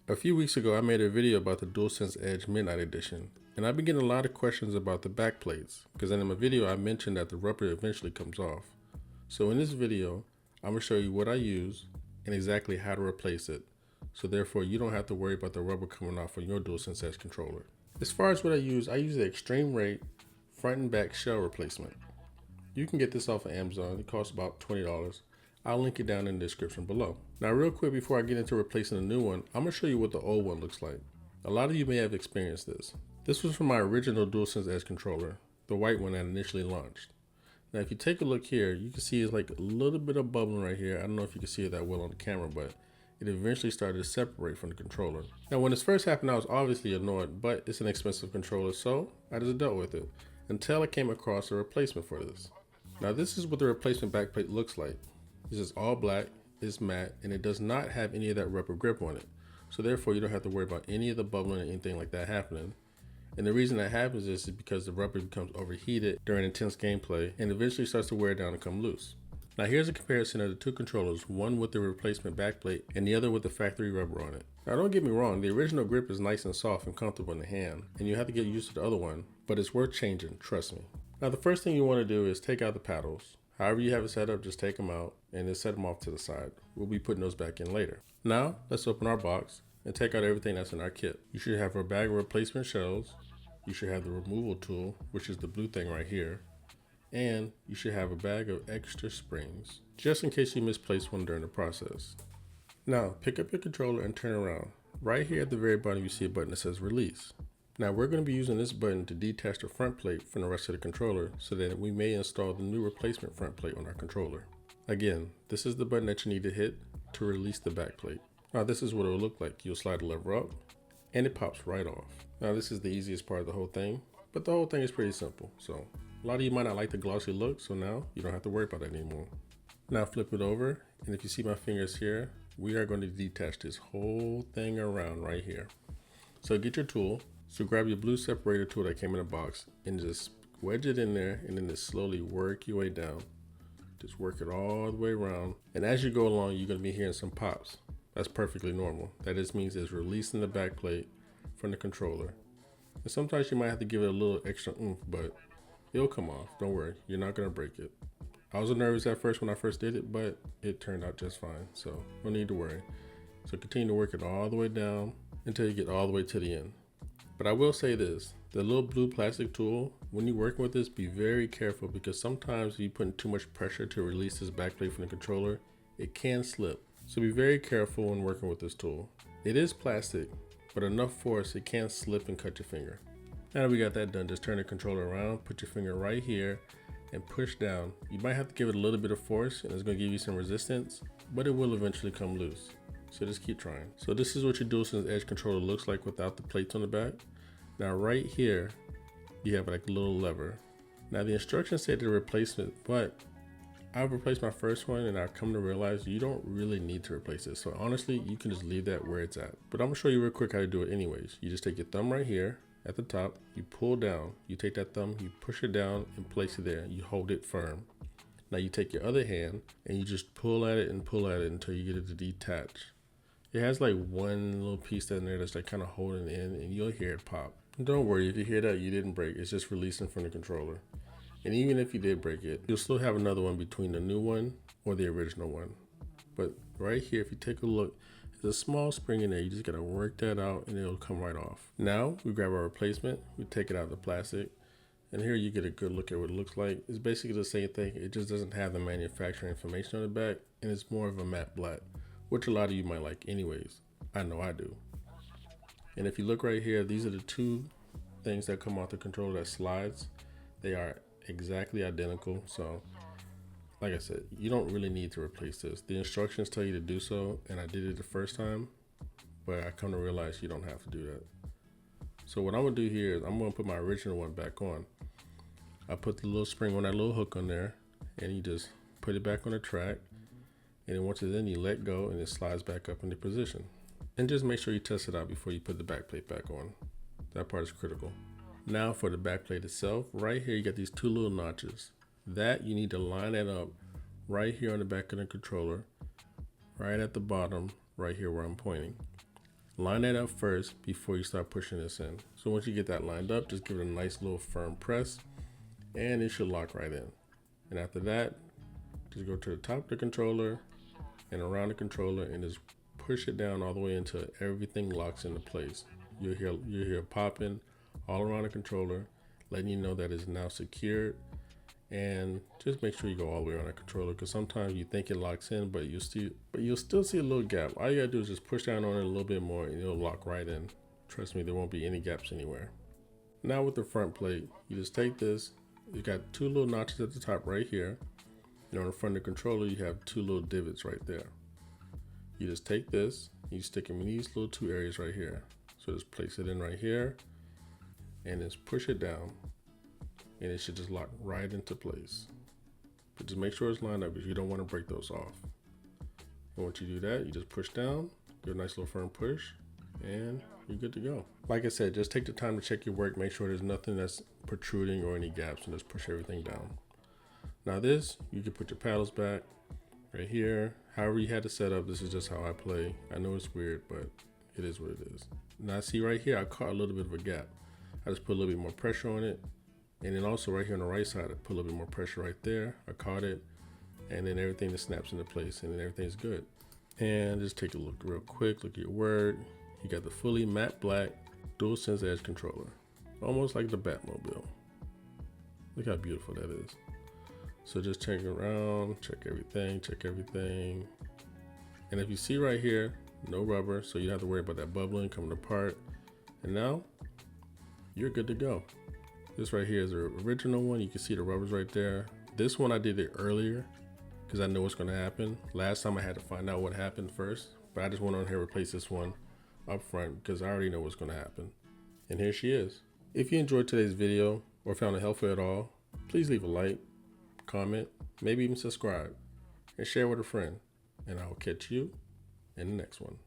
A few weeks ago, I made a video about the DualSense Edge Midnight Edition, and I've been getting a lot of questions about the back plates, because in my video I mentioned that the rubber eventually comes off. So in this video, I'm going to show you what I use and exactly how to replace it, so therefore you don't have to worry about the rubber coming off on your DualSense Edge controller. As far as what I use the Extreme Rate front and back shell replacement. You can get this off of Amazon. It costs about $20. I'll link it down in the description below. Now real quick before I get into replacing a new one, I'm going to show you what the old one looks like. A lot of you may have experienced this. This was from my original DualSense Edge controller, the white one that initially launched. Now if you take a look here, you can see it's like a little bit of bubbling right here. I don't know if you can see it that well on the camera, but it eventually started to separate from the controller. Now when this first happened, I was obviously annoyed, but it's an expensive controller, so I just dealt with it until I came across a replacement for this. Now this is what the replacement backplate looks like. This is all black, it's matte, and it does not have any of that rubber grip on it. So therefore you don't have to worry about any of the bubbling or anything like that happening. And the reason that happens is because the rubber becomes overheated during intense gameplay and eventually starts to wear down and come loose. Now here's a comparison of the two controllers, one with the replacement backplate and the other with the factory rubber on it. Now don't get me wrong, the original grip is nice and soft and comfortable in the hand, and you have to get used to the other one, but it's worth changing, trust me. Now the first thing you want to do is take out the paddles. However you have it set up, just take them out and then set them off to the side. We'll be putting those back in later. Now let's open our box and take out everything that's in our kit. You should have a bag of replacement shells. You should have the removal tool, which is the blue thing right here. And you should have a bag of extra springs, just in case you misplaced one during the process. Now pick up your controller and turn around. Right here at the very bottom you see a button that says release. Now we're going to be using this button to detach the front plate from the rest of the controller so that we may install the new replacement front plate on our controller. Again, this is the button that you need to hit to release the back plate. Now this is what it will look like. You'll slide the lever up and it pops right off. Now this is the easiest part of the whole thing, but the whole thing is pretty simple. So a lot of you might not like the glossy look, so now you don't have to worry about that anymore. Now flip it over, and if you see my fingers here, we are going to detach this whole thing around right here. So get your tool. So grab your blue separator tool that came in the box and just wedge it in there, and then just slowly work your way down. Just work it all the way around. And as you go along, you're going to be hearing some pops. That's perfectly normal. That just means it's releasing the back plate from the controller. And sometimes you might have to give it a little extra oomph, but it'll come off. Don't worry, you're not going to break it. I was nervous at first when I first did it, but it turned out just fine. So no need to worry. So continue to work it all the way down until you get all the way to the end. But I will say this, the little blue plastic tool, when you're working with this, be very careful because sometimes if you put too much pressure to release this backplate from the controller, it can slip. So be very careful when working with this tool. It is plastic, but enough force, it can slip and cut your finger. Now that we got that done, just turn the controller around, put your finger right here and push down. You might have to give it a little bit of force and it's going to give you some resistance, but it will eventually come loose. So just keep trying. So this is what your DualSense Edge controller looks like without the plates on the back. Now right here, you have like a little lever. Now the instructions say to replace it, but I've replaced my first one and I've come to realize you don't really need to replace it. So honestly, you can just leave that where it's at. But I'm gonna show you real quick how to do it anyways. You just take your thumb right here at the top, you pull down, you take that thumb, you push it down and place it there. You hold it firm. Now you take your other hand and you just pull at it and pull at it until you get it to detach. It has like one little piece in there that's like kind of holding it in and you'll hear it pop. And don't worry, if you hear that, you didn't break. It's just releasing from the controller. And even if you did break it, you'll still have another one between the new one or the original one. But right here, if you take a look, there's a small spring in there. You just gotta work that out and it'll come right off. Now we grab our replacement, we take it out of the plastic, and here you get a good look at what it looks like. It's basically the same thing. It just doesn't have the manufacturer information on the back, and it's more of a matte black, which a lot of you might like anyways. I know I do. And if you look right here, these are the two things that come off the controller that slides. They are exactly identical. So like I said, you don't really need to replace this. The instructions tell you to do so, and I did it the first time, but I come to realize you don't have to do that. So what I'm gonna do here is I'm gonna put my original one back on. I put the little spring on that little hook on there, and you just put it back on the track, and then once it's in, you let go and it slides back up into position. And just make sure you test it out before you put the back plate back on. That part is critical. Now for the back plate itself, right here you got these two little notches. That you need to line that up right here on the back of the controller, right at the bottom, right here where I'm pointing. Line that up first before you start pushing this in. So once you get that lined up, just give it a nice little firm press and it should lock right in. And after that, just go to the top of the controller and around the controller and just push it down all the way until everything locks into place. You'll hear popping all around the controller, letting you know that it's now secured. And just make sure you go all the way around the controller, because sometimes you think it locks in, but you'll still see a little gap. All you gotta do is just push down on it a little bit more and it'll lock right in. Trust me, there won't be any gaps anywhere. Now with the front plate, you just take this, you got two little notches at the top right here. And on the front of the controller, you have two little divots right there. You just take this, you stick them in these little two areas right here. So just place it in right here and just push it down and it should just lock right into place. But just make sure it's lined up because you don't want to break those off. And once you do that, you just push down, give a nice little firm push, and you're good to go. Like I said, just take the time to check your work, make sure there's nothing that's protruding or any gaps, and just push everything down. Now this, you can put your paddles back right here. However you had it set up, this is just how I play. I know it's weird, but it is what it is. Now see right here, I caught a little bit of a gap. I just put a little bit more pressure on it. And then also right here on the right side, I put a little bit more pressure right there. I caught it, and then everything just snaps into place and then everything's good. And just take a look real quick, look at your word. You got the fully matte black DualSense Edge controller, almost like the Batmobile. Look how beautiful that is. So just check around, check everything. And if you see right here, no rubber, so you don't have to worry about that bubbling coming apart. And now you're good to go. This right here is the original one. You can see the rubbers right there. This one I did it earlier because I know what's going to happen. Last time I had to find out what happened first, but I just went on here and replaced this one up front because I already know what's going to happen. And here she is. If you enjoyed today's video or found it helpful at all, please leave a like, comment, maybe even subscribe, and share with a friend. And I will catch you in the next one.